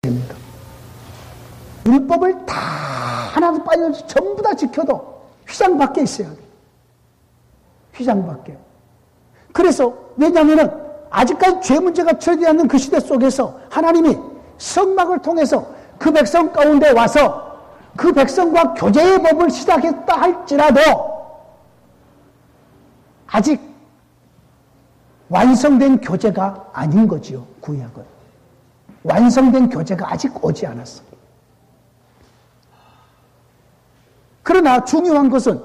됩니다. 율법을 다 하나도 빠짐없이 전부 다 지켜도 휘장 밖에 있어야 돼요. 휘장 밖에. 그래서 왜냐하면 아직까지 죄 문제가 처리되지 않는 그 시대 속에서 하나님이 성막을 통해서 그 백성 가운데 와서 그 백성과 교제의 법을 시작했다 할지라도 아직 완성된 교제가 아닌 거지요. 구약은. 완성된 교제가 아직 오지 않았어. 그러나 중요한 것은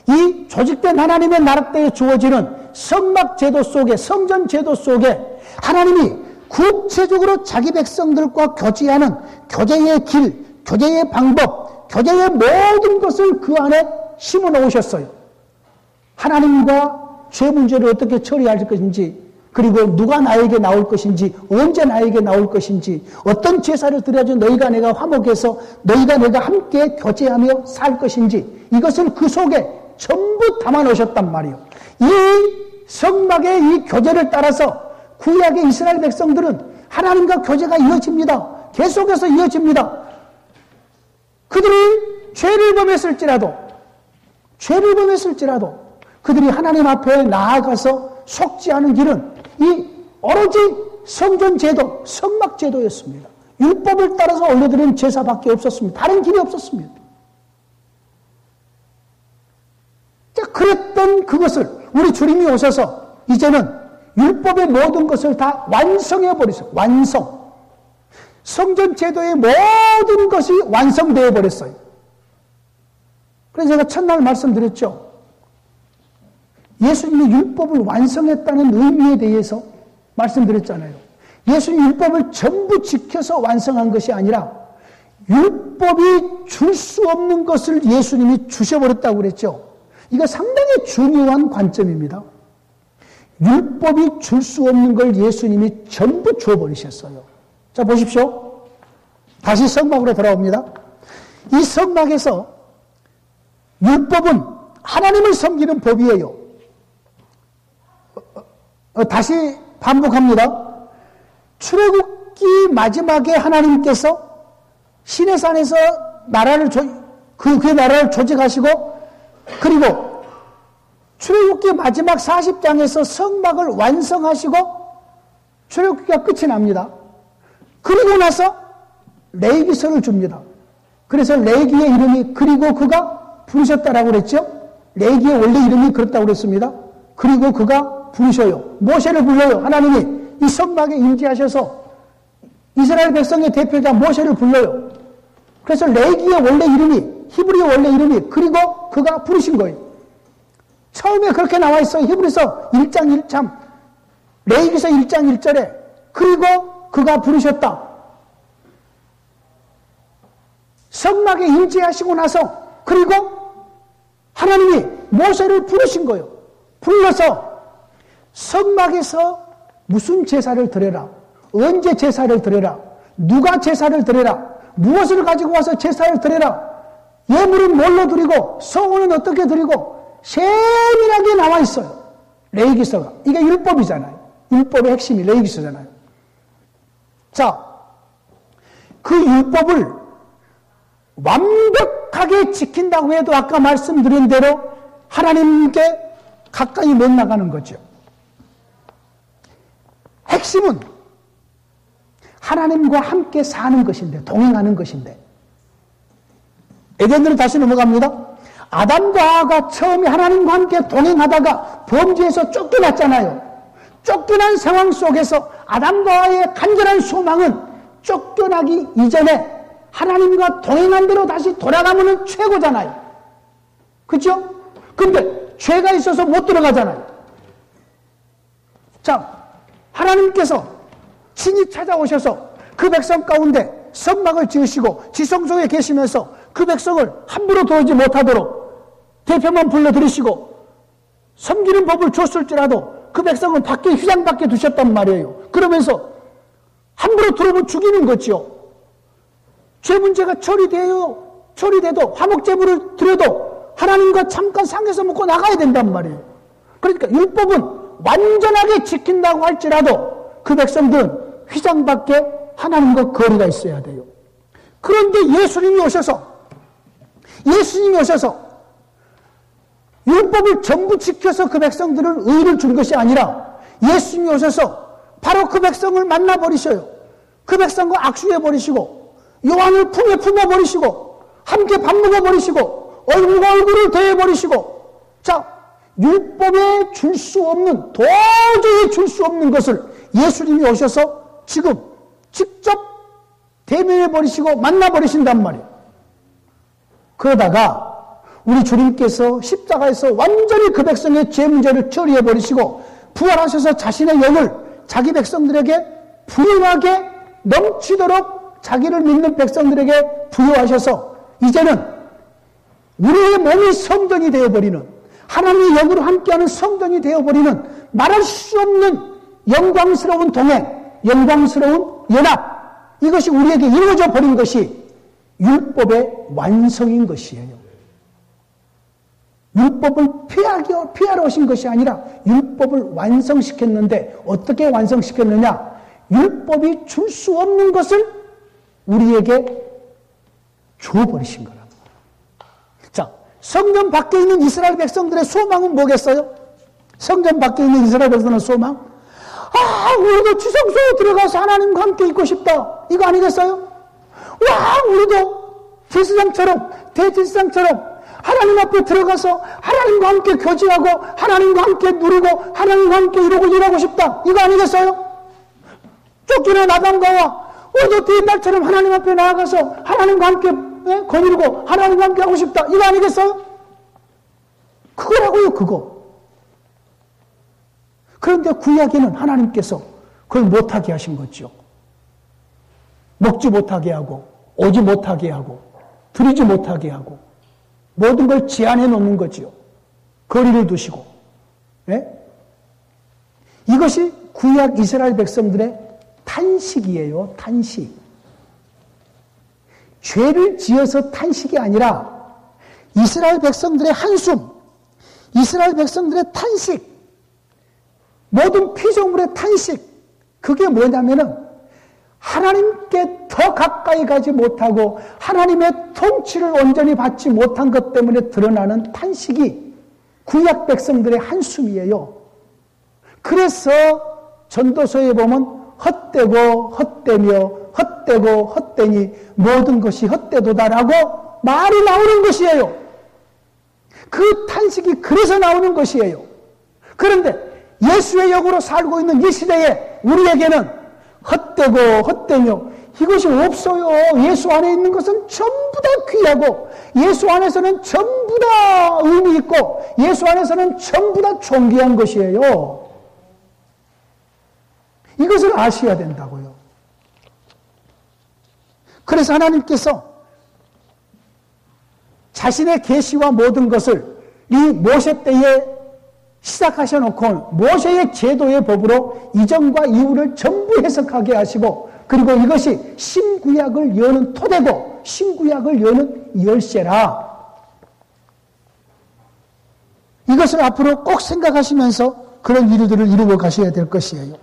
이 조직된 하나님의 나라 때에 주어지는 성막 제도 속에, 성전 제도 속에 하나님이 구체적으로 자기 백성들과 교제하는 교제의 길, 교제의 방법, 교제의 모든 것을 그 안에 심어 놓으셨어요. 하나님과 죄 문제를 어떻게 처리할 것인지, 그리고 누가 나에게 나올 것인지, 언제 나에게 나올 것인지, 어떤 제사를 드려야지 너희가 내가 화목해서 너희가 내가 함께 교제하며 살 것인지, 이것을 그 속에 전부 담아 놓으셨단 말이에요. 이 성막의 이 교제를 따라서 구약의 이스라엘 백성들은 하나님과 교제가 이어집니다. 계속해서 이어집니다. 그들이 죄를 범했을지라도 그들이 하나님 앞에 나아가서 속지 않은 길은 이 오로지 성전 제도, 성막 제도였습니다. 율법을 따라서 올려드린 제사밖에 없었습니다. 다른 길이 없었습니다. 그랬던 그것을 우리 주님이 오셔서 이제는 율법의 모든 것을 다 완성해버렸어요. 완성. 성전 제도의 모든 것이 완성되어 버렸어요. 그래서 제가 첫날 말씀드렸죠. 예수님이 율법을 완성했다는 의미에 대해서 말씀드렸잖아요. 예수님 율법을 전부 지켜서 완성한 것이 아니라 율법이 줄 수 없는 것을 예수님이 주셔버렸다고 그랬죠. 이거 상당히 중요한 관점입니다. 율법이 줄 수 없는 걸 예수님이 전부 줘버리셨어요. 자, 보십시오. 다시 성막으로 돌아옵니다. 이 성막에서 율법은 하나님을 섬기는 법이에요. 다시 반복합니다. 출애굽기 마지막에 하나님께서 시내산에서 나라를 그 나라를 조직하시고, 그리고 출애굽기 마지막 40장에서 성막을 완성하시고 출애굽기가 끝이 납니다. 그리고 나서 레위기서를 줍니다. 그래서 레위기의 이름이 그리고 그가 부르셨다라고 그랬죠. 레위기의 원래 이름이 그렇다고 그랬습니다. 그리고 그가 부르셔요. 모세를 불러요. 하나님이 이 성막에 임재하셔서 이스라엘 백성의 대표자 모세를 불러요. 그래서 레위기의 원래 이름이, 히브리의 원래 이름이 그리고 그가 부르신 거예요. 처음에 그렇게 나와 있어요. 히브리서 1장 1참, 레위기서 1장 1절에 그리고 그가 부르셨다. 성막에 임재하시고 나서 그리고 하나님이 모세를 부르신 거예요. 불러서 성막에서 무슨 제사를 드려라, 언제 제사를 드려라, 누가 제사를 드려라, 무엇을 가지고 와서 제사를 드려라, 예물은 뭘로 드리고 성호는 어떻게 드리고 세밀하게 나와 있어요. 레위기서가. 이게 율법이잖아요. 율법의 핵심이 레위기서잖아요. 자, 그 율법을 완벽하게 지킨다고 해도 아까 말씀드린 대로 하나님께 가까이 못 나가는 거죠. 핵심은 하나님과 함께 사는 것인데, 동행하는 것인데, 에덴으로 다시 넘어갑니다. 아담과 하와가 처음에 하나님과 함께 동행하다가 범죄에서 쫓겨났잖아요. 쫓겨난 상황 속에서 아담과 하와의 간절한 소망은 쫓겨나기 이전에 하나님과 동행한 대로 다시 돌아가면 최고잖아요. 그렇죠? 근데 죄가 있어서 못 들어가잖아요. 자, 하나님께서 친히 찾아오셔서 그 백성 가운데 성막을 지으시고 지성소에 계시면서 그 백성을 함부로 들어오지 못하도록 대표만 불러들이시고 섬기는 법을 줬을지라도 그 백성은 밖에, 휘장 밖에 두셨단 말이에요. 그러면서 함부로 들어오면 죽이는 거지요. 죄 문제가 처리돼도 화목제물을 드려도 하나님과 잠깐 상에서 먹고 나가야 된단 말이에요. 그러니까 율법은 완전하게 지킨다고 할지라도 그 백성들은 휘장 밖에 하나님과 거리가 있어야 돼요. 그런데 예수님이 오셔서 율법을 전부 지켜서 그 백성들을 의를 준 것이 아니라 예수님이 오셔서 바로 그 백성을 만나버리셔요. 그 백성과 악수해버리시고 요한을 품에 품어버리시고 함께 밥 먹어버리시고 얼굴과 얼굴을 대해버리시고 자, 율법에 줄 수 없는, 도저히 줄 수 없는 것을 예수님이 오셔서 지금 직접 대면해버리시고 만나버리신단 말이에요. 그러다가 우리 주님께서 십자가에서 완전히 그 백성의 죄 문제를 처리해버리시고 부활하셔서 자신의 영을 자기 백성들에게 부유하게 넘치도록 자기를 믿는 백성들에게 부여하셔서 이제는 우리의 몸이 성전이 되어버리는, 하나님의 영으로 함께하는 성전이 되어버리는 말할 수 없는 영광스러운 동행, 영광스러운 연합, 이것이 우리에게 이루어져 버린 것이 율법의 완성인 것이에요. 율법을 피하러 오신 것이 아니라 율법을 완성시켰는데 어떻게 완성시켰느냐? 율법이 줄 수 없는 것을 우리에게 주어버리신 거라. 자, 성전 밖에 있는 이스라엘 백성들의 소망은 뭐겠어요? 성전 밖에 있는 이스라엘 백성들의 소망? 우리도 지성소에 들어가서 하나님과 함께 있고 싶다. 이거 아니겠어요? 우리도 대제사장처럼 하나님 앞에 들어가서 하나님과 함께 교제하고 하나님과 함께 누리고 하나님과 함께 일하고 싶다. 이거 아니겠어요? 쫓겨난 아담과 우리도 옛날처럼 하나님 앞에 나아가서 하나님과 함께 거닐고 하나님과 함께 하고 싶다. 이거 아니겠어요? 그거라고요, 그거. 그런데 구약에는 하나님께서 그걸 못하게 하신 거죠. 먹지 못하게 하고 오지 못하게 하고 드리지 못하게 하고 모든 걸 제한해 놓는 거지요. 거리를 두시고. 네? 이것이 구약 이스라엘 백성들의 탄식이에요. 탄식. 죄를 지어서 탄식이 아니라 이스라엘 백성들의 한숨, 이스라엘 백성들의 탄식, 모든 피조물의 탄식, 그게 뭐냐면은 하나님께 더 가까이 가지 못하고 하나님의 통치를 온전히 받지 못한 것 때문에 드러나는 탄식이 구약 백성들의 한숨이에요. 그래서 전도서에 보면 헛되고 헛되며 헛되고 헛되니 모든 것이 헛되도다라고 말이 나오는 것이에요. 그 탄식이 그래서 나오는 것이에요. 그런데 예수의 영으로 살고 있는 이 시대에 우리에게는 헛되고 헛되며 이것이 없어요. 예수 안에 있는 것은 전부 다 귀하고 예수 안에서는 전부 다 의미 있고 예수 안에서는 전부 다 존귀한 것이에요. 이것을 아셔야 된다고요. 그래서 하나님께서 자신의 계시와 모든 것을 이 모세 때에 시작하셔놓고 모세의 제도의 법으로 이전과 이후를 전부 해석하게 하시고 그리고 이것이 신구약을 여는 토대고 신구약을 여는 열쇠라. 이것을 앞으로 꼭 생각하시면서 그런 일들을 이루고 가셔야 될 것이에요.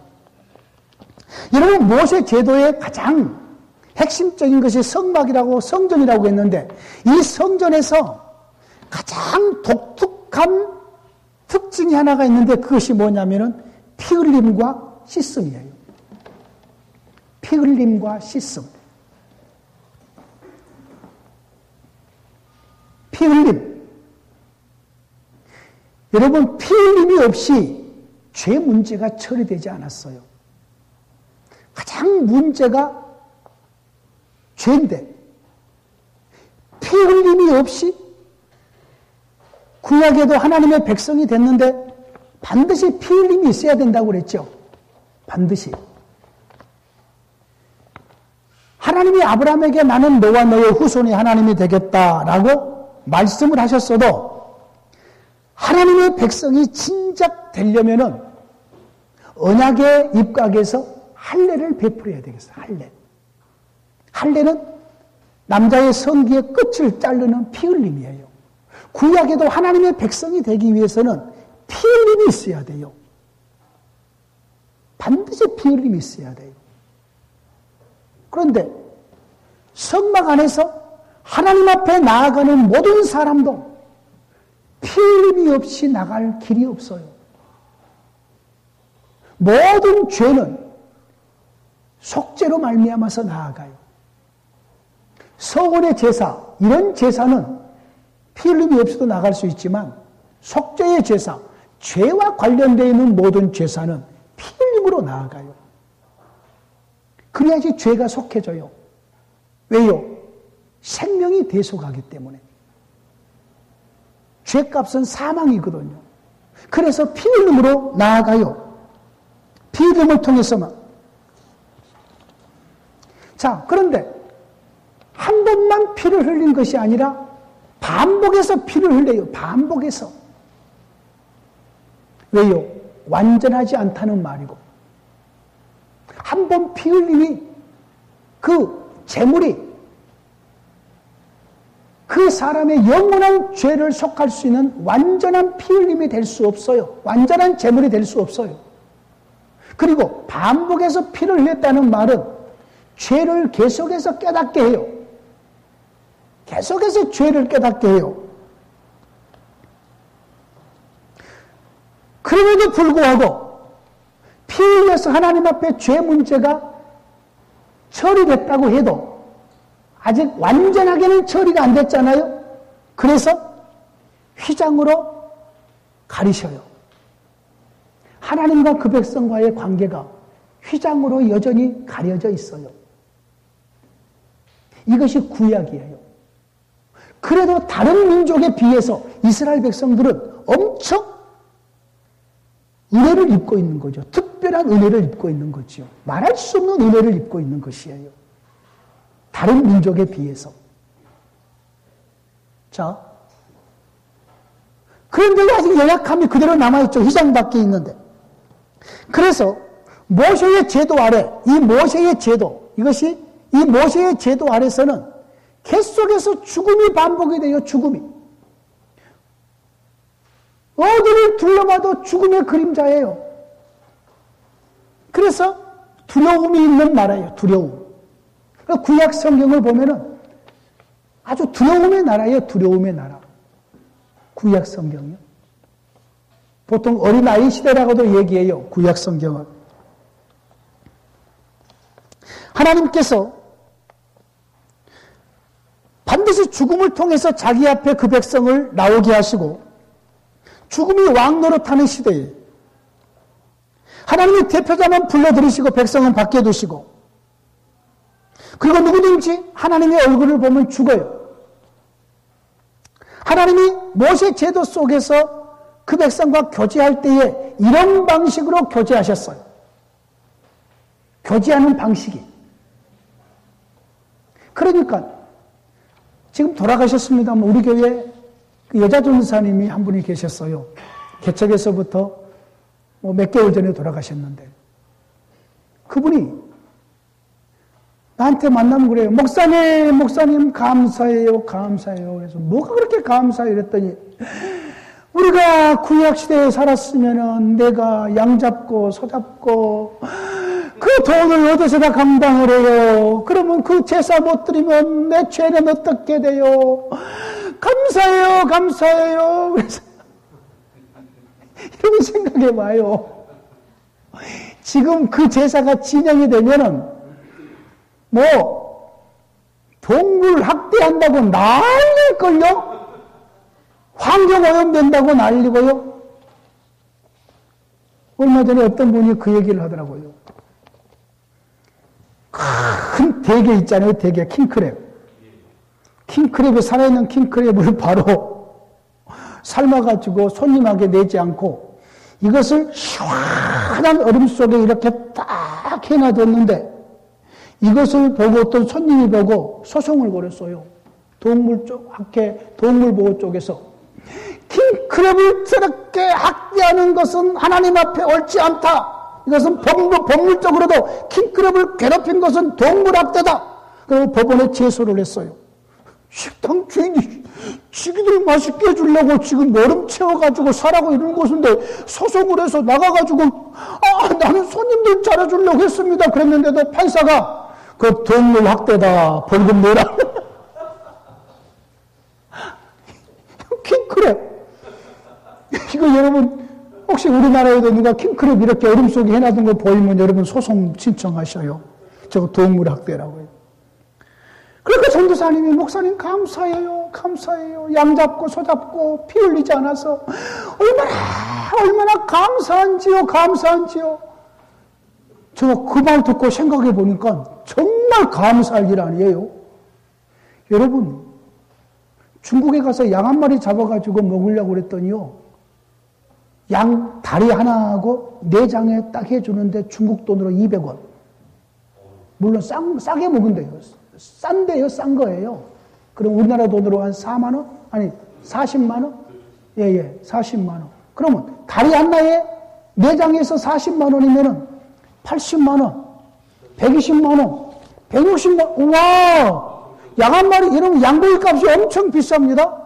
여러분, 모세 제도의 가장 핵심적인 것이 성막이라고 성전이라고 했는데 이 성전에서 가장 독특한 특징이 하나가 있는데 그것이 뭐냐면은 피 흘림과 씻음이에요. 피 흘림과 씻음. 피 흘림. 여러분, 피 흘림이 없이 죄 문제가 처리되지 않았어요. 가장 문제가 죄인데 피 흘림이 없이 구약에도 하나님의 백성이 됐는데 반드시 피 흘림이 있어야 된다고 그랬죠. 반드시. 하나님이 아브라함에게 나는 너와 너의 후손이 하나님이 되겠다라고 말씀을 하셨어도 하나님의 백성이 진작 되려면은 언약의 입각에서 할례를 베풀어야 되겠어요. 할례. 할례는 남자의 성기의 끝을 자르는 피 흘림이에요. 구약에도 하나님의 백성이 되기 위해서는 피 흘림이 있어야 돼요. 반드시 피 흘림이 있어야 돼요. 그런데 성막 안에서 하나님 앞에 나아가는 모든 사람도 피 흘림이 없이 나갈 길이 없어요. 모든 죄는 속죄로 말미암아서 나아가요. 서원의 제사, 이런 제사는 피 흘림이 없이도 나갈 수 있지만 속죄의 제사, 죄와 관련되어 있는 모든 제사는 피 흘림으로 나아가요. 그래야지 죄가 속해져요. 왜요? 생명이 대속하기 때문에. 죄값은 사망이거든요. 그래서 피 흘림으로 나아가요. 피 흘림을 통해서만. 자, 그런데 한 번만 피를 흘린 것이 아니라 반복해서 피를 흘려요. 반복해서. 왜요? 완전하지 않다는 말이고. 한 번 피 흘림이 그 제물이 그 사람의 영원한 죄를 속할 수 있는 완전한 피 흘림이 될 수 없어요. 완전한 제물이 될 수 없어요. 그리고 반복해서 피를 흘렸다는 말은 죄를 계속해서 깨닫게 해요. 계속해서 죄를 깨닫게 해요. 그럼에도 불구하고 피 흘려서 하나님 앞에 죄 문제가 처리됐다고 해도 아직 완전하게는 처리가 안 됐잖아요. 그래서 휘장으로 가리셔요. 하나님과 그 백성과의 관계가 휘장으로 여전히 가려져 있어요. 이것이 구약이에요. 그래도 다른 민족에 비해서 이스라엘 백성들은 엄청 은혜를 입고 있는 거죠. 특별한 은혜를 입고 있는 거죠. 말할 수 없는 은혜를 입고 있는 것이에요. 다른 민족에 비해서. 자, 그런데 아직 연약함이 그대로 남아있죠. 휘장 밖에 있는데. 그래서 모세의 제도 아래, 이 모세의 제도, 이것이 이 모세의 제도 아래서는 계속해서 죽음이 반복이 돼요. 죽음이. 어디를 둘러봐도 죽음의 그림자예요. 그래서 두려움이 있는 나라예요. 두려움. 구약 성경을 보면은 아주 두려움의 나라예요. 두려움의 나라. 구약 성경이요. 보통 어린아이 시대라고도 얘기해요. 구약 성경을. 하나님께서 반드시 죽음을 통해서 자기 앞에 그 백성을 나오게 하시고 죽음이 왕노릇하는 시대에 하나님의 대표자만 불러들이시고 백성은 밖에 두시고 그리고 누구든지 하나님의 얼굴을 보면 죽어요. 하나님이 모세 제도 속에서 그 백성과 교제할 때에 이런 방식으로 교제하셨어요. 교제하는 방식이. 그러니까 지금 돌아가셨습니다만 우리 교회에 여자 전도사님이 한 분이 계셨어요. 개척에서부터 몇 개월 전에 돌아가셨는데 그분이 나한테 만나면 그래요. 목사님 감사해요. 감사해요. 그래서 뭐가 그렇게 감사해요? 이랬더니 우리가 구약시대에 살았으면은 내가 양 잡고 소 잡고 그 돈을 어디서다 감당을 해요. 그러면 그 제사 못 드리면 내 죄는 어떻게 돼요? 감사해요. 감사해요. 그래서 이런 생각해 봐요. 지금 그 제사가 진행이 되면은 동물 학대한다고 난릴걸요? 환경오염된다고 난리고요? 얼마 전에 어떤 분이 그 얘기를 하더라고요. 큰 대게 있잖아요. 대게, 킹크랩. 킹크랩에 살아있는 킹크랩을 바로 삶아가지고 손님에게 내지 않고 이것을 시원한 얼음 속에 이렇게 딱 해놔뒀는데 이것을 보고 어떤 손님이 보고 소송을 걸었어요. 동물보호 쪽에서 킹크랩을 저렇게 학대하는 것은 하나님 앞에 옳지 않다. 이것은 법률적으로도 킹크랩을 괴롭힌 것은 동물학대다. 그리고 법원에 제소를 했어요. 식당 주인이 지기들 맛있게 해주려고 지금 얼음 채워가지고 사라고 이러는 것인데 소송을 해서 나가가지고 나는 손님들 잘해주려고 했습니다. 그랬는데도 판사가 그 동물 학대다, 벌금 내라. 킹크랩. 이거 여러분, 혹시 우리나라에도 누가 킹크랩 이렇게 얼음 속에 해놔둔 거 보이면 여러분 소송 신청하셔요. 저거 동물 학대라고요. 그러니까 전도사님이, 목사님 감사해요, 감사해요. 양 잡고 소 잡고 피 흘리지 않아서 얼마나 감사한지요, 감사한지요. 저 그 말 듣고 생각해 보니까 정말 감사할 일 아니에요. 여러분, 중국에 가서 양 한 마리 잡아가지고 먹으려고 그랬더니요, 양 다리 하나하고 내장에 딱 해주는데 중국 돈으로 200원. 물론 싸게 먹은대요. 싼데요, 싼 거예요. 그럼 우리나라 돈으로 한 4만 원? 아니, 40만 원? 예, 40만 원. 그러면 다리 하나에 내장에서 40만 원이면은 80만 원, 120만 원, 160만 원. 와! 양 한 마리, 여러분, 양고기 값이 엄청 비쌉니다.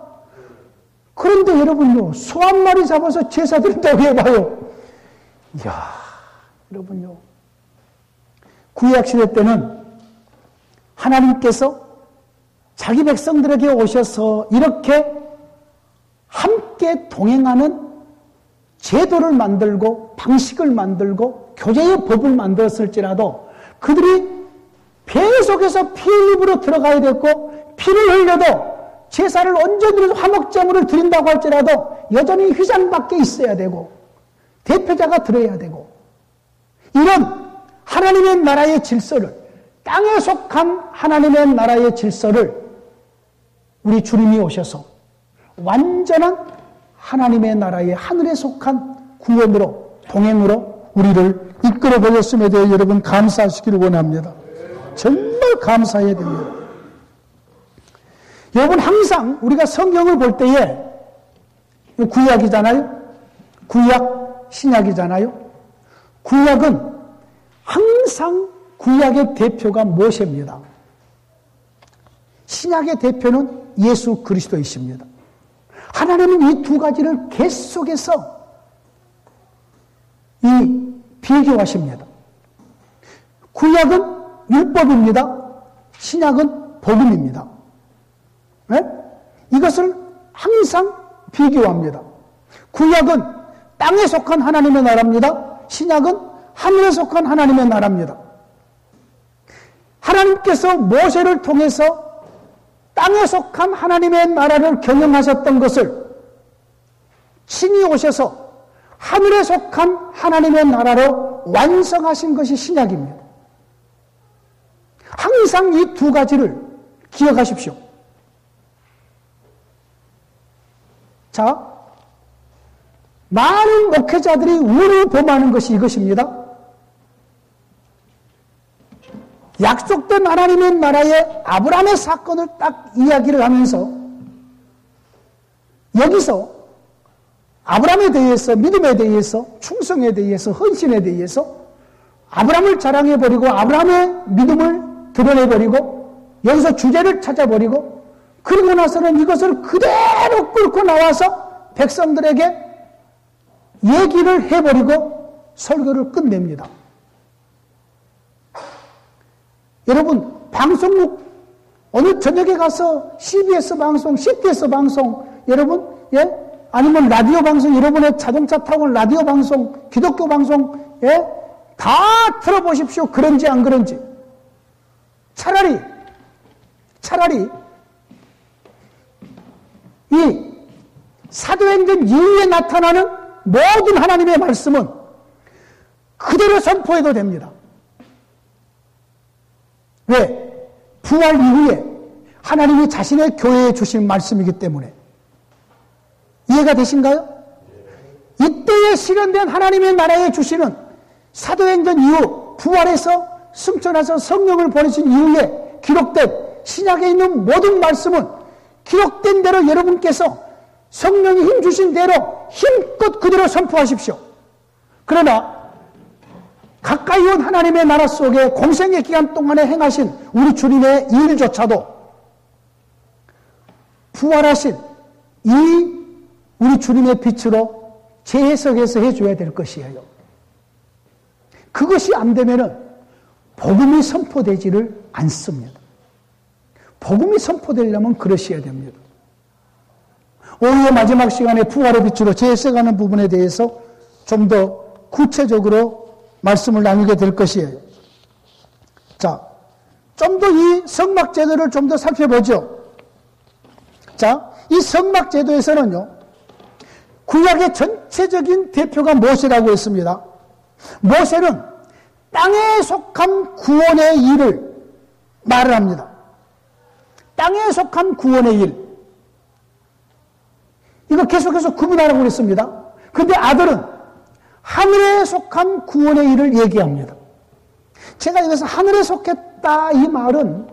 그런데 여러분요, 소 한 마리 잡아서 제사 드린다고 해봐요. 이야, 여러분요. 구약시대 때는 하나님께서 자기 백성들에게 오셔서 이렇게 함께 동행하는 제도를 만들고 방식을 만들고 교제의 법을 만들었을지라도 그들이 계속해서 피 흘림으로 들어가야 됐고 피를 흘려도 제사를 언제든지 화목제물을 드린다고 할지라도 여전히 휘장 밖에 있어야 되고 대표자가 들어야 되고 이런 하나님의 나라의 질서를 땅에 속한 하나님의 나라의 질서를 우리 주님이 오셔서 완전한 하나님의 나라의 하늘에 속한 구원으로 동행으로 우리를 이끌어 보셨음에 대해 여러분 감사하시기를 원합니다. 정말 감사해야 됩니다. 여러분 항상 우리가 성경을 볼 때에 구약이잖아요. 구약, 신약이잖아요. 구약은 항상 구약의 대표가 모세입니다. 신약의 대표는 예수 그리스도이십니다. 하나님은 이 두 가지를 계속해서 비교하십니다. 구약은 율법입니다. 신약은 복음입니다. 네? 이것을 항상 비교합니다. 구약은 땅에 속한 하나님의 나라입니다. 신약은 하늘에 속한 하나님의 나라입니다. 하나님께서 모세를 통해서 땅에 속한 하나님의 나라를 경영하셨던 것을 친히 오셔서 하늘에 속한 하나님의 나라로 완성하신 것이 신약입니다. 항상 이 두 가지를 기억하십시오. 자, 많은 목회자들이 우르범하는 것이 이것입니다. 약속된 하나님의 나라의 아브라함의 사건을 딱 이야기를 하면서 여기서 아브라함에 대해서, 믿음에 대해서, 충성에 대해서, 헌신에 대해서 아브라함을 자랑해버리고 아브라함의 믿음을 드러내버리고 여기서 주제를 찾아버리고 그리고 나서는 이것을 그대로 끌고 나와서 백성들에게 얘기를 해버리고 설교를 끝냅니다. 여러분, 방송국 오늘 저녁에 가서 CBS 방송, CTS 방송, 여러분, 예? 아니면 라디오 방송, 여러분의 자동차 타고 라디오 방송, 기독교 방송, 예? 다 틀어보십시오. 그런지 안 그런지. 차라리 이 사도행전 이후에 나타나는 모든 하나님의 말씀은 그대로 선포해도 됩니다. 왜? 부활 이후에 하나님이 자신의 교회에 주신 말씀이기 때문에. 이해가 되신가요? 이때에 실현된 하나님의 나라에 주시는 사도행전 이후 부활해서 승천해서 성령을 보내신 이후에 기록된 신약에 있는 모든 말씀은 기록된 대로 여러분께서 성령이 힘 주신 대로 힘껏 그대로 선포하십시오. 그러나 가까이 온 하나님의 나라 속에 공생의 기간 동안에 행하신 우리 주님의 일조차도 부활하신 이 우리 주님의 빛으로 재해석해서 해줘야 될 것이에요. 그것이 안 되면은 복음이 선포되지를 않습니다. 복음이 선포되려면 그러셔야 됩니다. 오후의 마지막 시간에 부활의 빛으로 재해석하는 부분에 대해서 좀 더 구체적으로 말씀을 나누게 될 것이에요. 자, 좀 더 이 성막제도를 좀 더 살펴보죠. 자, 이 성막제도에서는요, 구약의 전체적인 대표가 모세라고 했습니다. 모세는 땅에 속한 구원의 일을 말을 합니다. 땅에 속한 구원의 일. 이거 계속해서 구분하라고 그랬습니다. 근데 아들은 하늘에 속한 구원의 일을 얘기합니다. 제가 여기서 하늘에 속했다 이 말은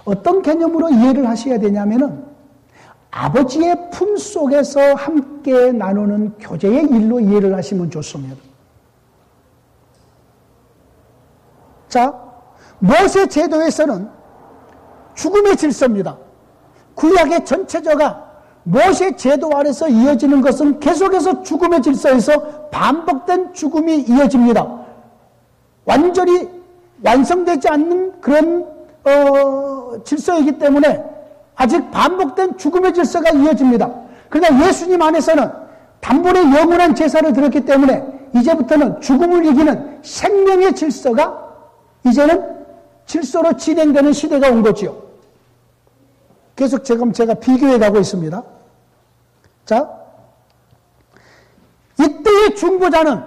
어떤 개념으로 이해를 하셔야 되냐면은 아버지의 품 속에서 함께 나누는 교제의 일로 이해를 하시면 좋습니다. 자, 모세 제도에서는 죽음의 질서입니다. 구약의 전체적가 모세 제도 아래서 이어지는 것은 계속해서 죽음의 질서에서 반복된 죽음이 이어집니다. 완전히 완성되지 않는 그런 질서이기 때문에 아직 반복된 죽음의 질서가 이어집니다. 그러나 예수님 안에서는 단번에 영원한 제사를 드렸기 때문에 이제부터는 죽음을 이기는 생명의 질서가 이제는 질서로 진행되는 시대가 온 거지요. 계속 지금 제가 비교해 가고 있습니다. 자, 이때의 중보자는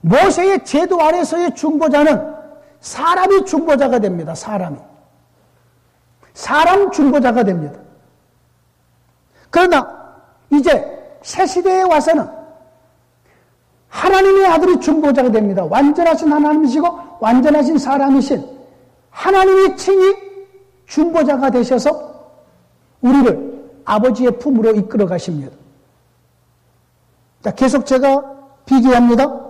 모세의 제도 아래서의 중보자는 사람이 중보자가 됩니다. 사람 중보자가 됩니다. 그러나 이제 새 시대에 와서는 하나님의 아들이 중보자가 됩니다. 완전하신 하나님이시고 완전하신 사람이신 하나님이 친히 중보자가 되셔서 우리를 아버지의 품으로 이끌어 가십니다. 자, 계속 제가 비교합니다.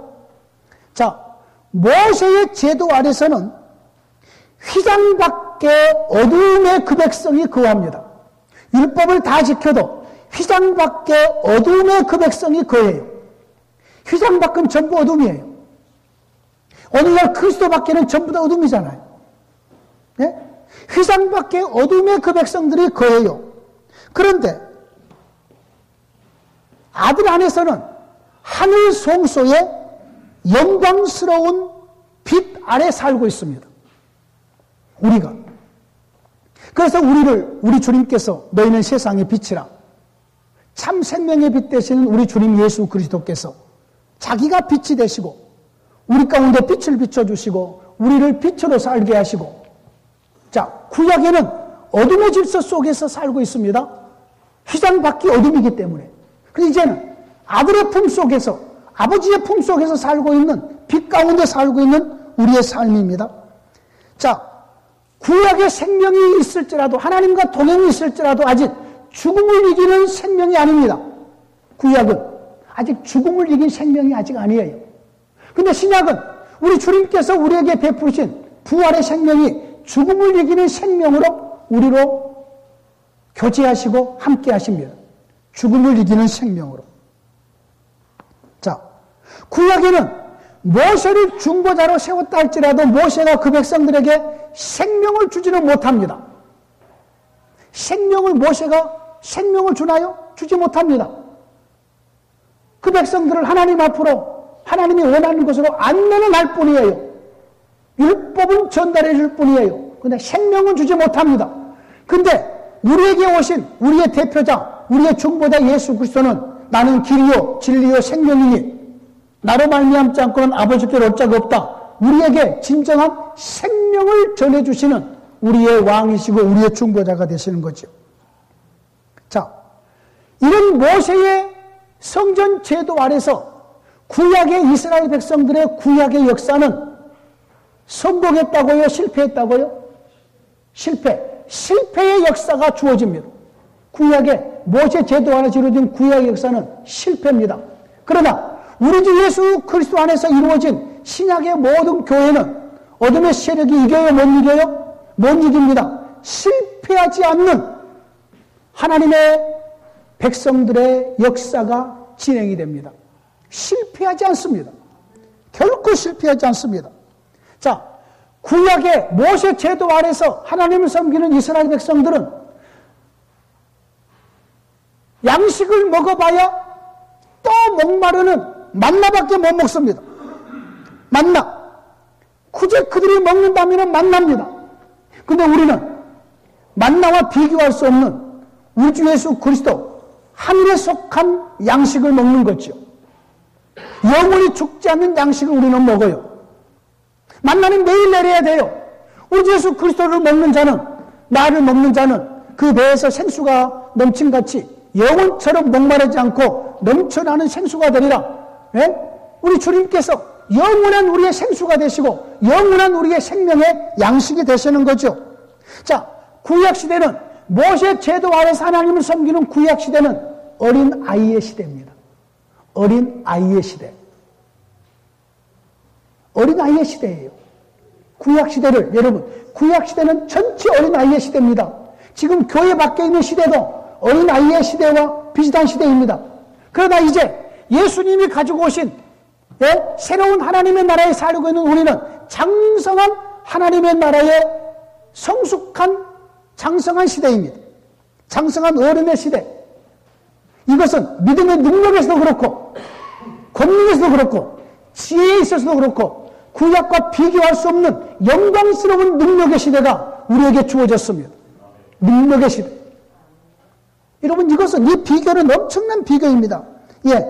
자, 모세의 제도 아래서는 휘장 밖에 어두움의 그 백성이 거합니다. 율법을 다 지켜도 휘장 밖에 어두움의 그 백성이 거해요. 휘장 밖은 전부 어둠이에요. 오늘날 그리스도 밖에는 전부 다 어둠이잖아요. 네? 휘장 밖에 어둠의 그 백성들이 거해요. 그런데 아들 안에서는 하늘 성소의 영광스러운 빛 아래 살고 있습니다. 우리가. 그래서 우리 주님께서 너희는 세상의 빛이라 참 생명의 빛 되시는 우리 주님 예수 그리스도께서 자기가 빛이 되시고 우리 가운데 빛을 비춰주시고 우리를 빛으로 살게 하시고 자, 구약에는 어둠의 질서 속에서 살고 있습니다. 휘장 밖이 어둠이기 때문에. 그래서 이제는 아들의 품 속에서 아버지의 품 속에서 살고 있는 빛 가운데 살고 있는 우리의 삶입니다. 자, 구약의 생명이 있을지라도 하나님과 동행이 있을지라도 아직 죽음을 이기는 생명이 아닙니다. 구약은 아직 죽음을 이긴 생명이 아직 아니에요. 근데 신약은 우리 주님께서 우리에게 베푸신 부활의 생명이 죽음을 이기는 생명으로 우리로 교제하시고 함께 하십니다. 죽음을 이기는 생명으로. 자, 구약에는 모세를 중보자로 세웠다 할지라도 모세가 그 백성들에게 생명을 주지는 못합니다. 모세가 생명을 주나요? 주지 못합니다. 그 백성들을 하나님 앞으로 하나님이 원하는 것으로 안내는 할 뿐이에요. 율법은 전달해 줄 뿐이에요. 그런데 생명은 주지 못합니다. 근데 우리에게 오신 우리의 대표자, 우리의 중보자 예수 그리스도는 나는 길이요 진리요 생명이니 나로 말미암지 않고는 아버지께로 올 자가 없다. 우리에게 진정한 생명을 전해주시는 우리의 왕이시고 우리의 중보자가 되시는 거죠. 자, 이런 모세의 성전 제도 아래서 구약의 이스라엘 백성들의 구약의 역사는 성공했다고요? 실패했다고요? 실패의 역사가 주어집니다. 구약의 모세 제도 안에서 이루어진 구약의 역사는 실패입니다. 그러나 우리 주 예수 그리스도 안에서 이루어진 신약의 모든 교회는 어둠의 세력이 이겨요? 못 이겨요? 못 이깁니다. 실패하지 않는 하나님의 백성들의 역사가 진행이 됩니다. 실패하지 않습니다. 결코 실패하지 않습니다. 자, 구약의 모세 제도 아래서 하나님을 섬기는 이스라엘 백성들은 양식을 먹어봐야 또 목마르는 만나밖에 못 먹습니다. 만나. 굳이 그들이 먹는다면 만나입니다. 근데 우리는 만나와 비교할 수 없는 우리 주 예수 그리스도 하늘에 속한 양식을 먹는 거죠. 영원히 죽지 않는 양식을 우리는 먹어요. 만나는 매일 내려야 돼요. 우리 주 예수 그리스도를 먹는 자는, 나를 먹는 자는 그 배에서 생수가 넘친같이 영원처럼 목마르지 않고 넘쳐나는 생수가 되리라. 예? 우리 주님께서 영원한 우리의 생수가 되시고 영원한 우리의 생명의 양식이 되시는 거죠. 자, 구약시대는 모세 제도 아래서 하나님을 섬기는 구약시대는 어린 아이의 시대입니다. 어린 아이의 시대. 어린 아이의 시대예요. 구약시대를, 여러분, 구약시대는 전체 어린 아이의 시대입니다. 지금 교회 밖에 있는 시대도 어린 아이의 시대와 비슷한 시대입니다. 그러나 이제 예수님이 가지고 오신 새로운 하나님의 나라에 살고 있는 우리는 장성한 하나님의 나라의 성숙한 장성한 시대입니다. 장성한 어른의 시대. 이것은 믿음의 능력에서도 그렇고 권능에서도 그렇고 지혜에 있어서도 그렇고 구약과 비교할 수 없는 영광스러운 능력의 시대가 우리에게 주어졌습니다. 능력의 시대. 여러분, 이것은 이 비교는 엄청난 비교입니다. 예.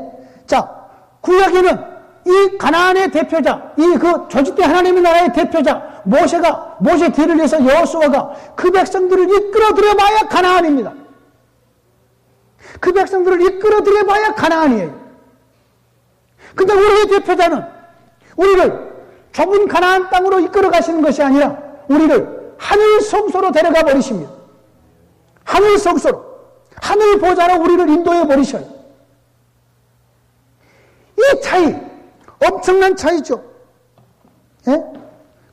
자, 구약에는 이 가나안의 대표자, 이 그 조직된 하나님의 나라의 대표자 모세 뒤를 이어서 여호수아가 그 백성들을 이끌어 들여봐야 가나안입니다. 그 백성들을 이끌어 들여봐야 가나안이에요. 근데 우리의 대표자는 우리를 좁은 가나안 땅으로 이끌어 가시는 것이 아니라 우리를 하늘 성소로 데려가 버리십니다. 하늘 성소로, 하늘 보좌로 우리를 인도해 버리셔요. 이 차이, 엄청난 차이죠. 예?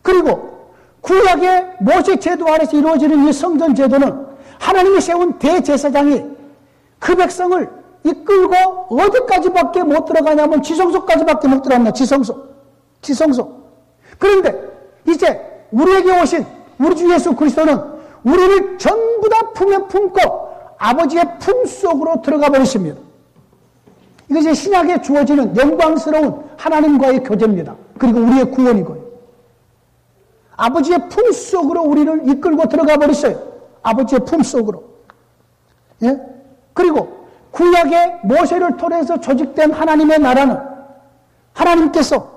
그리고 구약의 모세 제도 아래서 이루어지는 이 성전 제도는 하나님이 세운 대제사장이 그 백성을 이끌고 어디까지밖에 못 들어가냐면 지성소까지밖에 못 들어갑니다. 지성소. 그런데 이제 우리에게 오신 우리 주 예수 그리스도는 우리를 전부 다 품에 품고 아버지의 품 속으로 들어가 버리십니다. 이것이 신약에 주어지는 영광스러운 하나님과의 교제입니다. 그리고 우리의 구원이고요. 아버지의 품 속으로 우리를 이끌고 들어가 버렸어요. 아버지의 품 속으로. 예? 그리고 구약의 모세를 통해서 조직된 하나님의 나라는 하나님께서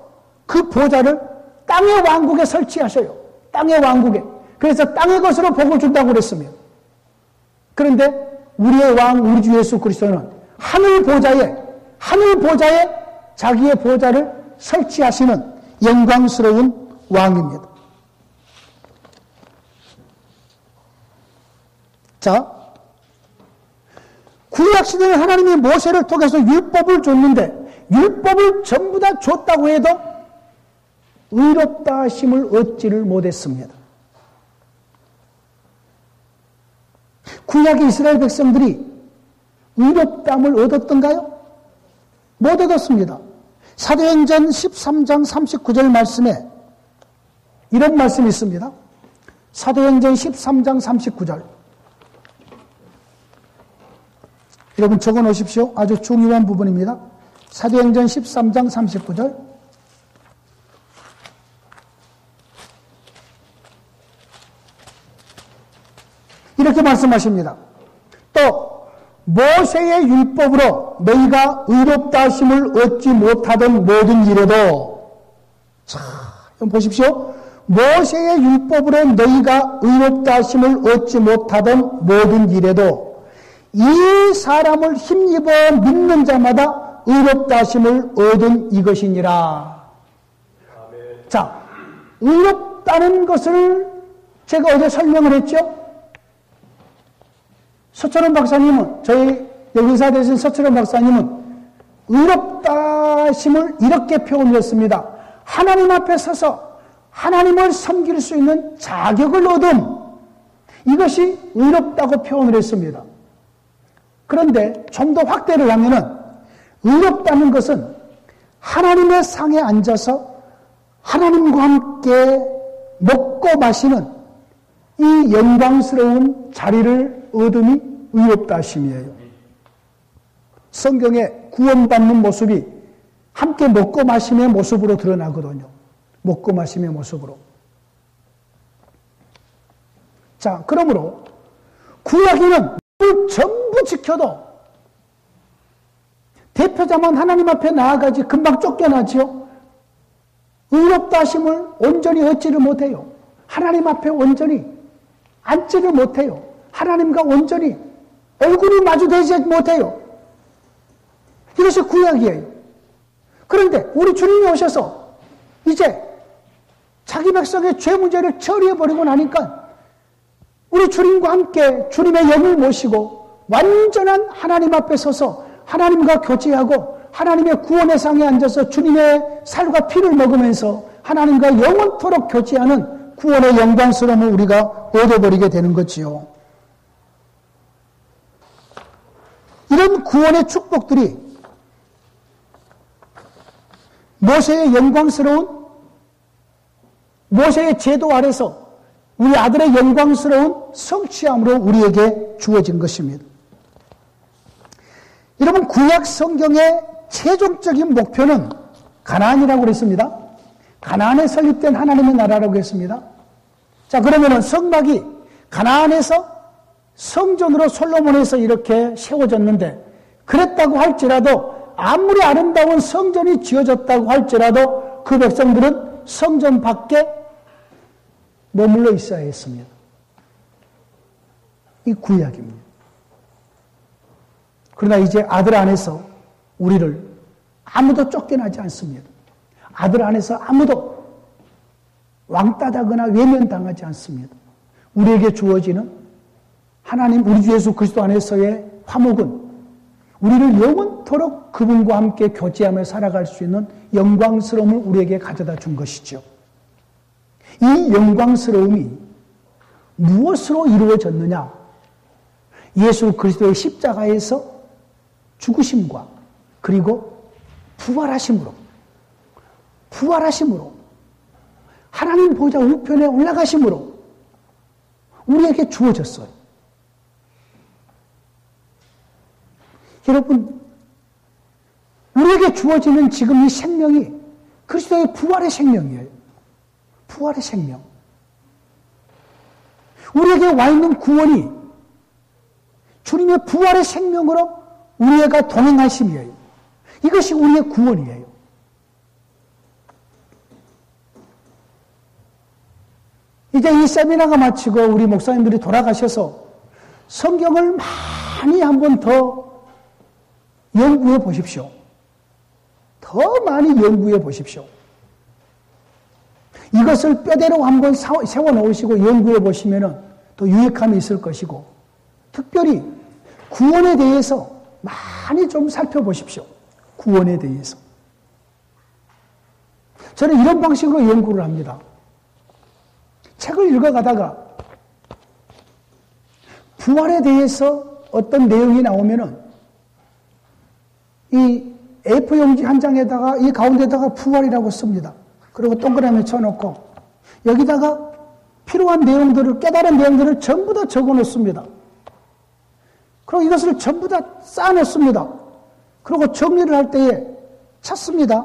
그 보좌를 땅의 왕국에 설치하셔요. 땅의 왕국에. 그래서 땅의 것으로 복을 준다고 그랬습니다. 그런데 우리의 왕 우리 주 예수 그리스도는 하늘 보좌에 자기의 보좌를 설치하시는 영광스러운 왕입니다. 자, 구약시대는 하나님이 모세를 통해서 율법을 줬는데 율법을 전부 다 줬다고 해도 의롭다 하심을 얻지를 못했습니다. 구약의 이스라엘 백성들이 의롭다함을 얻었던가요? 못 얻었습니다. 사도행전 13장 39절 말씀에 이런 말씀이 있습니다. 사도행전 13장 39절. 여러분 적어 놓으십시오. 아주 중요한 부분입니다. 사도행전 13장 39절. 이렇게 말씀하십니다. 또 모세의 율법으로 너희가 의롭다 하심을 얻지 못하던 모든 일에도, 자, 보십시오. 모세의 율법으로 너희가 의롭다 하심을 얻지 못하던 모든 일에도 이 사람을 힘입어 믿는 자마다 의롭다 하심을 얻은 이것이니라. 자, 의롭다는 것을 제가 어제 설명을 했죠. 서철원 박사님은, 저희 의사 되신 서철원 박사님은 의롭다 하심을 이렇게 표현했습니다. 하나님 앞에 서서 하나님을 섬길 수 있는 자격을 얻음, 이것이 의롭다고 표현을 했습니다. 그런데 좀 더 확대를 하면은 의롭다는 것은 하나님의 상에 앉아서 하나님과 함께 먹고 마시는 이 영광스러운 자리를 얻음이 의롭다 하심이에요. 성경에 구원받는 모습이 함께 먹고 마심의 모습으로 드러나거든요. 먹고 마심의 모습으로. 자, 그러므로 구약에는 전부 지켜도 대표자만 하나님 앞에 나아가지 금방 쫓겨나지요. 의롭다 하심을 온전히 얻지를 못해요. 하나님 앞에 온전히 앉지를 못해요. 하나님과 온전히 얼굴이 마주되지 못해요. 이것이 구약이에요. 그런데 우리 주님이 오셔서 이제 자기 백성의 죄 문제를 처리해버리고 나니까 우리 주님과 함께 주님의 영을 모시고 완전한 하나님 앞에 서서 하나님과 교제하고 하나님의 구원의 상에 앉아서 주님의 살과 피를 먹으면서 하나님과 영원토록 교제하는 구원의 영광스러움을 우리가 얻어버리게 되는 거지요. 이런 구원의 축복들이 모세의 영광스러운 모세의 제도 아래서 우리 아들의 영광스러운 성취함으로 우리에게 주어진 것입니다. 여러분, 구약 성경의 최종적인 목표는 가나안이라고 그랬습니다. 가나안에 설립된 하나님의 나라라고 했습니다. 자, 그러면은 성막이 가나안에서 성전으로 솔로몬에서 이렇게 세워졌는데, 그랬다고 할지라도 아무리 아름다운 성전이 지어졌다고 할지라도 그 백성들은 성전 밖에 머물러 있어야 했습니다. 이 구약입니다. 그러나 이제 아들 안에서 우리를 아무도 쫓겨나지 않습니다. 아들 안에서 아무도 왕따다거나 외면당하지 않습니다. 우리에게 주어지는 하나님 우리 주 예수 그리스도 안에서의 화목은 우리를 영원토록 그분과 함께 교제하며 살아갈 수 있는 영광스러움을 우리에게 가져다 준 것이죠. 이 영광스러움이 무엇으로 이루어졌느냐? 예수 그리스도의 십자가에서 죽으심과 그리고 부활하심으로 하나님 보좌 우편에 올라가심으로 우리에게 주어졌어요. 여러분, 우리에게 주어지는 지금 이 생명이 그리스도의 부활의 생명이에요. 부활의 생명. 우리에게 와 있는 구원이 주님의 부활의 생명으로 우리가 동행하심이에요. 이것이 우리의 구원이에요. 이제 이 세미나가 마치고 우리 목사님들이 돌아가셔서 성경을 많이 한 번 더 연구해 보십시오. 더 많이 연구해 보십시오. 이것을 뼈대로 한번 세워 놓으시고 연구해 보시면 더 유익함이 있을 것이고, 특별히 구원에 대해서 많이 좀 살펴보십시오. 구원에 대해서. 저는 이런 방식으로 연구를 합니다. 책을 읽어가다가 부활에 대해서 어떤 내용이 나오면은 이 A4 용지 한 장에다가 이 가운데다가 부활이라고 씁니다. 그리고 동그라미 쳐놓고 여기다가 필요한 내용들을, 깨달은 내용들을 전부 다 적어 놓습니다. 그리고 이것을 전부 다 쌓아 놓습니다. 그리고 정리를 할 때에 찾습니다.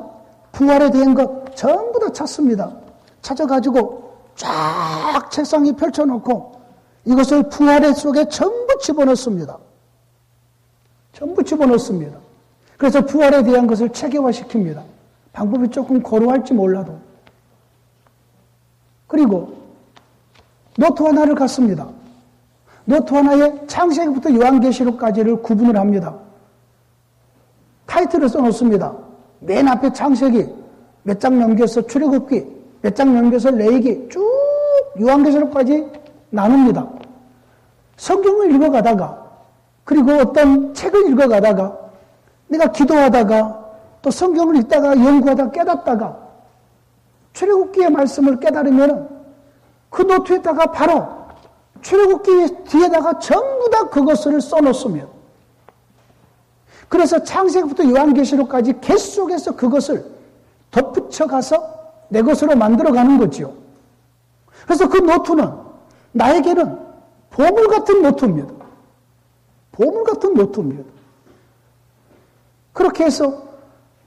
부활에 대한 것 전부 다 찾습니다. 찾아가지고 쫙 책상에 펼쳐놓고 이것을 부활의 속에 전부 집어넣습니다. 전부 집어넣습니다. 그래서 부활에 대한 것을 체계화시킵니다. 방법이 조금 고루할지 몰라도. 그리고 노트 하나를 갖습니다. 노트 하나에 창세기부터 요한계시록까지를 구분을 합니다. 타이틀을 써놓습니다. 맨 앞에 창세기 몇 장 넘겨서 출애굽기, 몇 장 넘겨서 레위기, 쭉 요한계시록까지 나눕니다. 성경을 읽어가다가, 그리고 어떤 책을 읽어가다가, 내가 기도하다가 또 성경을 읽다가 연구하다가 깨닫다가 출애굽기의 말씀을 깨달으면 그 노트에다가 바로 출애굽기 뒤에다가 전부 다 그것을 써놓습니다. 그래서 창세기부터 요한계시록까지 계속해서 그것을 덧붙여가서 내 것으로 만들어가는 거죠. 그래서 그 노트는 나에게는 보물 같은 노트입니다. 보물 같은 노트입니다. 그렇게 해서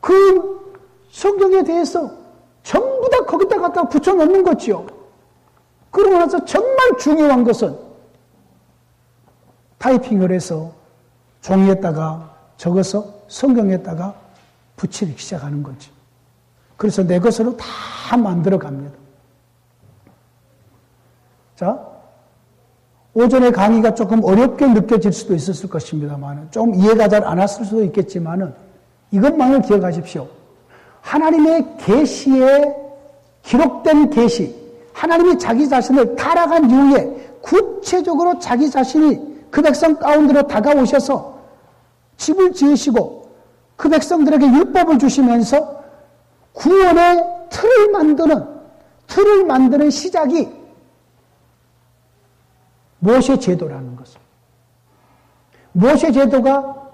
그 성경에 대해서 전부 다 거기다 갖다 붙여놓는 거지요. 그러고 나서 정말 중요한 것은 타이핑을 해서 종이에다가 적어서 성경에다가 붙이기 시작하는 거지. 그래서 내 것으로 다 만들어 갑니다. 자, 오전에 강의가 조금 어렵게 느껴질 수도 있었을 것입니다만, 좀 이해가 잘 안 왔을 수도 있겠지만은, 이것만을 기억하십시오. 하나님의 계시에 기록된 계시, 하나님이 자기 자신을 타락한 이후에 구체적으로 자기 자신이 그 백성 가운데로 다가오셔서 집을 지으시고 그 백성들에게 율법을 주시면서 구원의 틀을 만드는 시작이 모세 제도라는 것입니다. 모세 제도가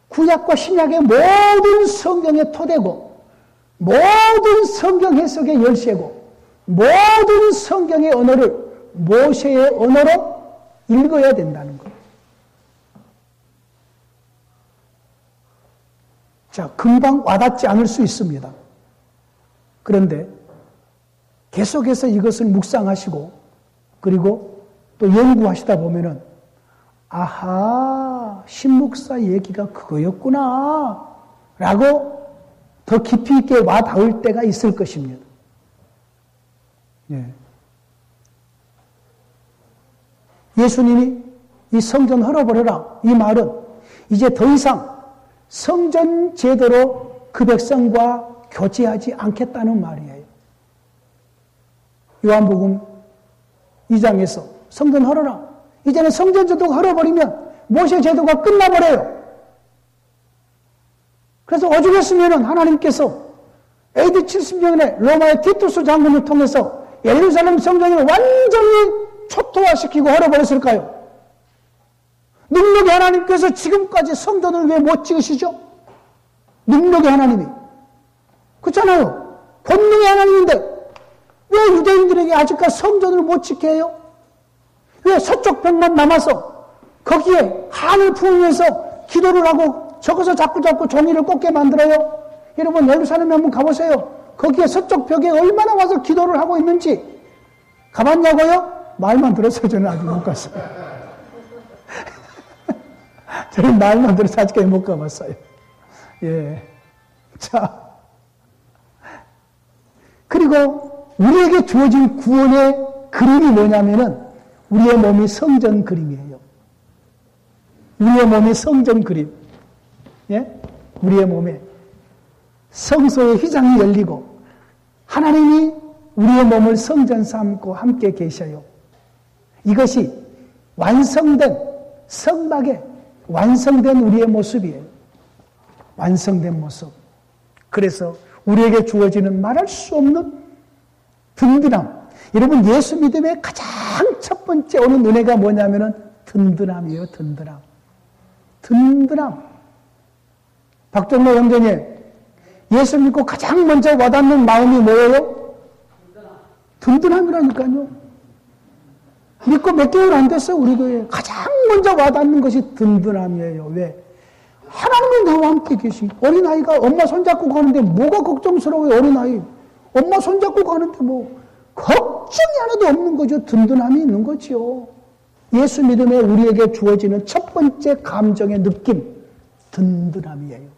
구약과 신약의 모든 성경의 토대고, 모든 성경 해석의 열쇠고, 모든 성경의 언어를 모세의 언어로 읽어야 된다는 거예요. 자, 금방 와닿지 않을 수 있습니다. 그런데 계속해서 이것을 묵상하시고, 그리고 또 연구하시다 보면은, 아하, 신목사 얘기가 그거였구나, 라고 더 깊이 있게 와 닿을 때가 있을 것입니다. 예. 예수님이 이 성전 헐어버려라, 이 말은 이제 더 이상 성전 제도로 그 백성과 교제하지 않겠다는 말이에요. 요한복음 2장에서 성전 헐어라. 이제는 성전 제도가 헐어버리면 모세 제도가 끝나버려요. 그래서 오죽했으면 하나님께서 AD 70년에 로마의 티투스 장군을 통해서 예루살렘 성전을 완전히 초토화시키고 헐어버렸을까요? 능력의 하나님께서 지금까지 성전을 왜 못 지으시죠? 능력의 하나님이. 그렇잖아요. 본능의 하나님인데 왜 유대인들에게 아직까지 성전을 못 지게 해요? 왜 서쪽 벽만 남아서 거기에 한을 품으면서 기도를 하고 적어서 자꾸 종이를 꽂게 만들어요? 여러분 예루살렘에 한번 가보세요. 거기에 서쪽 벽에 얼마나 와서 기도를 하고 있는지 가봤냐고요? 말만 들었어요. 저는 아직 못 갔어요. 저는 말만 들어서 아직까지 못 가봤어요. 예. 자. 그리고 우리에게 주어진 구원의 그림이 뭐냐면은 우리의 몸이 성전 그림이에요. 우리의 몸이 성전 그림. 예? 우리의 몸에 성소의 휘장이 열리고 하나님이 우리의 몸을 성전 삼고 함께 계셔요. 이것이 완성된 성막의 완성된 우리의 모습이에요. 완성된 모습. 그래서 우리에게 주어지는 말할 수 없는 든든함. 여러분 예수 믿음의 가장 첫 번째 오는 은혜가 뭐냐면은 든든함이에요. 든든함. 든든함. 박정모 형제님, 예수 믿고 가장 먼저 와닿는 마음이 뭐예요? 든든함이라니까요. 믿고 몇 개월 안 됐어요, 우리 교회에. 가장 먼저 와닿는 것이 든든함이에요. 왜? 하나님이 나와 함께 계신 어린아이가 엄마 손잡고 가는데 뭐가 걱정스러워요, 어린아이. 엄마 손잡고 가는데 뭐 걱정이 하나도 없는 거죠. 든든함이 있는 거지요. 예수 믿음에 우리에게 주어지는 첫 번째 감정의 느낌, 든든함이에요.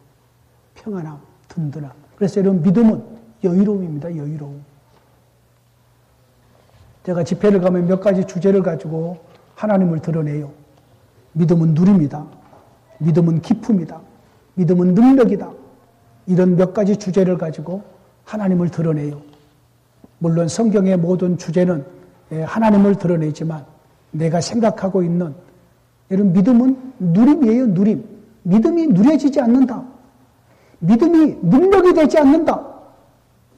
평안함, 든든함. 그래서 여러분 믿음은 여유로움입니다. 여유로움. 제가 집회를 가면 몇 가지 주제를 가지고 하나님을 드러내요. 믿음은 누림이다. 믿음은 기쁨이다. 믿음은 능력이다. 이런 몇 가지 주제를 가지고 하나님을 드러내요. 물론 성경의 모든 주제는 하나님을 드러내지만 내가 생각하고 있는 여러분 믿음은 누림이에요. 누림. 믿음이 누려지지 않는다. 믿음이 능력이 되지 않는다.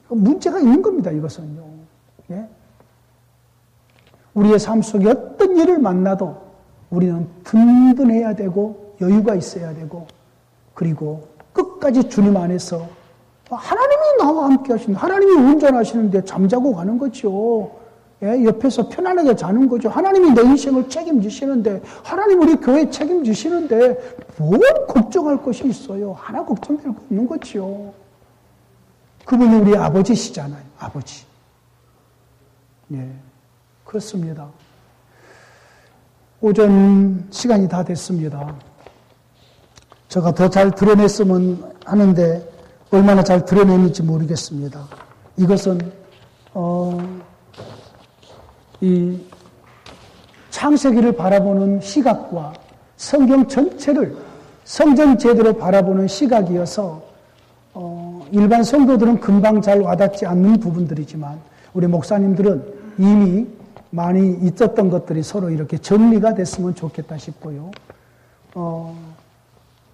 문제가 있는 겁니다. 이것은요. 예? 우리의 삶 속에 어떤 일을 만나도 우리는 든든해야 되고 여유가 있어야 되고 그리고 끝까지 주님 안에서 하나님이 나와 함께 하시는데 하나님이 운전하시는데 잠자고 가는 거죠. 옆에서 편안하게 자는 거죠. 하나님이 내 인생을 책임지시는데, 하나님 우리 교회 책임지시는데 뭘 걱정할 것이 있어요. 하나 걱정될 거 없는 거죠. 그분이 우리 아버지시잖아요. 아버지. 그렇습니다. 오전 시간이 다 됐습니다. 제가 더 잘 드러냈으면 하는데 얼마나 잘 드러냈는지 모르겠습니다. 이것은 이 창세기를 바라보는 시각과 성경 전체를 성전 제대로 바라보는 시각이어서 일반 성도들은 금방 잘 와닿지 않는 부분들이지만 우리 목사님들은 이미 많이 있었던 것들이 서로 이렇게 정리가 됐으면 좋겠다 싶고요.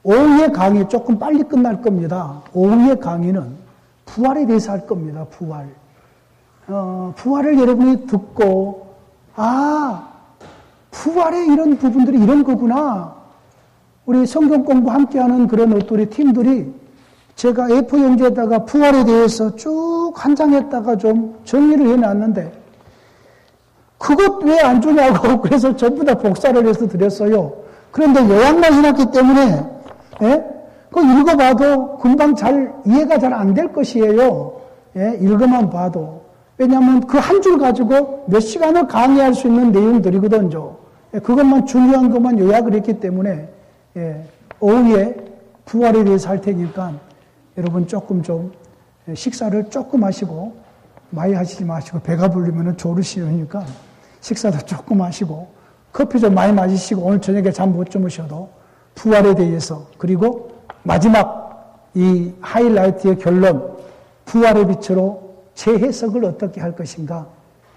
오후의 강의 조금 빨리 끝날 겁니다. 오후의 강의는 부활에 대해서 할 겁니다. 부활. 부활을 여러분이 듣고, 부활의 이런 부분들이 이런 거구나. 우리 성경 공부 함께하는 그런 우리 팀들이 제가 A4 용지에다가 부활에 대해서 쭉 한 장에다가 좀 정리를 해놨는데, 그것 왜 안 주냐고, 그래서 전부 다 복사를 해서 드렸어요. 그런데 요약만 해놨기 때문에, 그거 읽어봐도 금방 이해가 잘 안 될 것이에요. 읽어만 봐도. 왜냐하면 그 한 줄 가지고 몇 시간을 강의할 수 있는 내용들이거든요. 그것만 중요한 것만 요약을 했기 때문에, 오후에 부활에 대해서 할 테니까 여러분 조금 좀 식사를 조금 하시고, 많이 하시지 마시고, 배가 부르면 졸으시니까 식사도 조금 하시고, 커피 좀 많이 마시시고, 오늘 저녁에 잠 못 주무셔도 부활에 대해서, 그리고 마지막 이 하이라이트의 결론, 부활의 빛으로 재해석을 어떻게 할 것인가,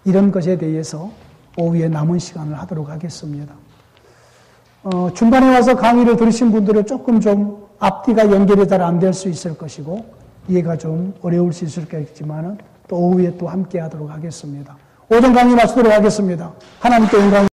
이런 것에 대해서 오후에 남은 시간을 하도록 하겠습니다. 중간에 와서 강의를 들으신 분들은 조금 좀 앞뒤가 연결이 잘 안 될 수 있을 것이고 이해가 좀 어려울 수 있을 것이지만 또 오후에 또 함께 하도록 하겠습니다. 오전 강의 마치도록 하겠습니다. 하나님께 영광